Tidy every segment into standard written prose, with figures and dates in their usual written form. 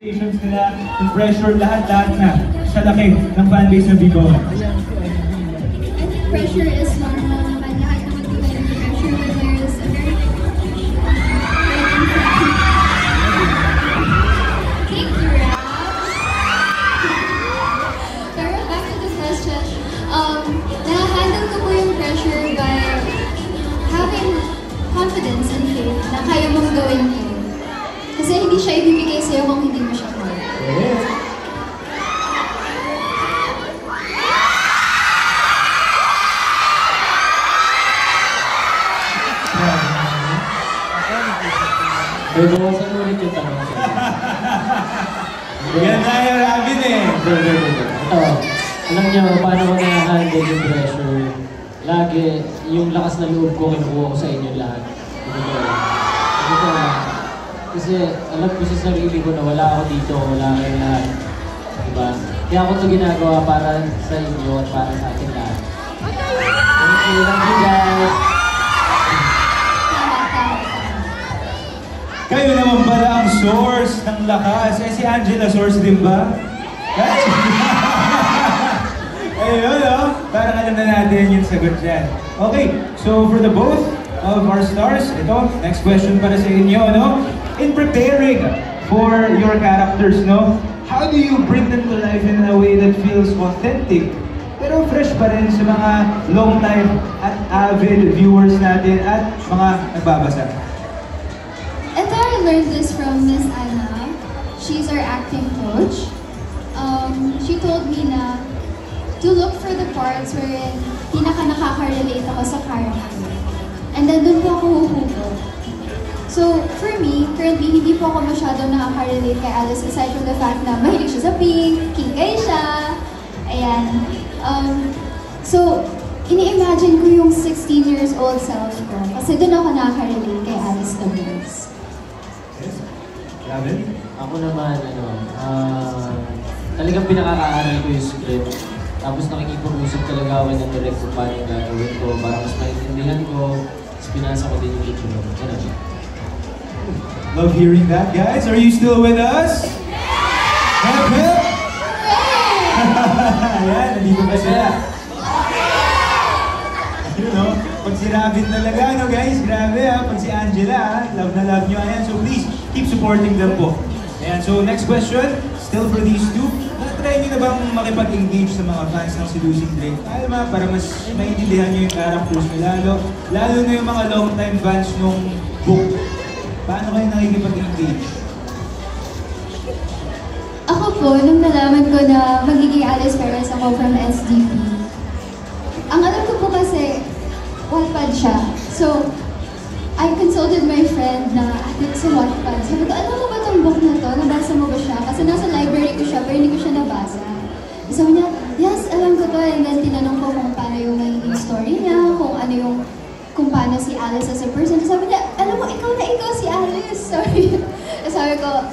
Nila, yung pressure, lahat-lahat na sa laki ng fanbase ng Vivo. I think pressure is normal. Lahat naman po tayo ng pressure, but there is a very Thank you, Rab. Pero back to the question, na-handle ko po yung pressure by having confidence and faith na kaya mong gawin yun. Kasi hindi siya ibibigay sa'yo kung hindi mo siya kaya. Yes. May bawasan ulit yung tanong ko. Ganda yung Robin eh. Ito, alam niyo, paano ko na-handle yung pressure? Lagi, yung lakas na loob ko, kinukuha ko sa inyo lahat. Ito lang. Kasi alam ko sa sarili ko na wala ako dito, wala kayong lahat. Diba? Kaya ako ito ginagawa para sa inyo at para sa atin lahat. Thank you guys! Kayo naman pala ang source ng lakas. Eh, si Angela, source din ba? Ayun, no? Parang alam na natin yung sagot dyan. Okay, so for the both of our stars, ito, next question para sa inyo, no? In preparing for your characters, no? How do you bring them to life in a way that feels authentic, pero fresh pa rin sa mga long-time at avid viewers natin at mga nagbabasa? Ito, I learned this from Miss Anna. She's our acting coach. She told me na to look for the parts wherein pinaka-nakaka-relate ako sa character. And then doon po ako huhugot. So, for me, currently, hindi po ako masyadong nakaka-relate kay Alice aside from the fact na mahilig siya sa pink, kingay siya, ayan. So, ini-imagine ko yung 16 years old self ko kasi doon ako nakaka-relate kay Alice the most. Yes. Robin? Ako naman, talagang pinakakaaral ko yung script. Tapos nakikipag-usap talaga ako ng direct kung paano yung gagawin ko para mas maintindihan ko. Tapos pinasa ko din yung itsura. Ganun. Love hearing that, guys. Are you still with us? Hep, hep! Ayan, nandito ba sila? You know, pag si Robin talaga, no guys? Grabe ha, pag si Angela, love na love nyo. Ayan, so please, keep supporting them po. Ayan, so next question, still for these two. Na-try nyo na bang makipag-engage sa mga fans ng Seducing Drake? Alma, para mas maintindihan nyo yung characters nyo lalo na yung mga long-time fans nung book. Paano kayo nakikipag-engage? Ako po, nung nalaman ko na magiging Alice Perez ako from SDP, ang alam ko po kasi, Wattpad siya. So, I consulted my friend na atin sa Wattpad. Sabi ko, alam mo ba itong book na to? Nabasa mo ba siya? Kasi nasa library ko siya, pero hindi ko siya nabasa. Sabi niya, yes, alam ko to. And then tinanong ko kung paano yung magiging story niya, kung paano si Alice as a person. Sabi niya, alam mo, ikaw si Alice. Sorry. Sabi ko,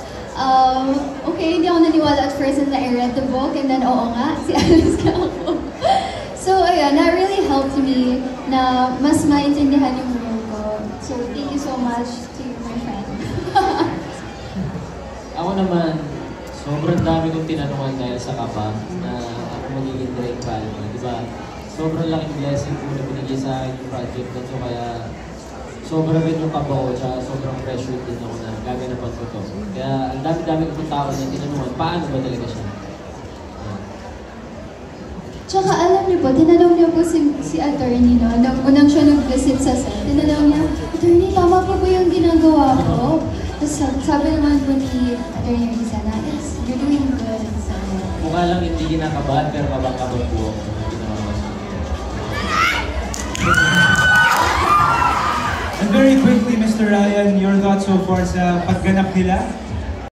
okay, hindi ako naniwala at first and I read the book and then, oo nga, si Alice ka ako. So, ayun, that really helped me na mas maintindihan yung role ko. So, thank you so much to my friend. Ako naman, sobrang dami kong tinanungan dahil sa kapa na ako magiging direct Palma, di ba? Sobrang laking blessing po na binigay sa akin yung project na ito, kaya sobrang rin yung kaba ko, tsaka sobrang pressured din ako na gaganapan ko ito. Kaya ang dami-dami kong tao na tinanungan, paano ba talaga siya? Tsaka alam niyo po, tinanong niyo po si attorney, no? Nung unang siya nag-visit sa set, tinanong niya, attorney, tama po ba yung ginagawa ko? Tapos sabi naman po ni attorney Risa na, yes, you're doing good. Mukha lang hindi kinakabahan, pero kabang-kabang po ako. And very quickly, Mr. Ryan, your thoughts so far sa pagganap nila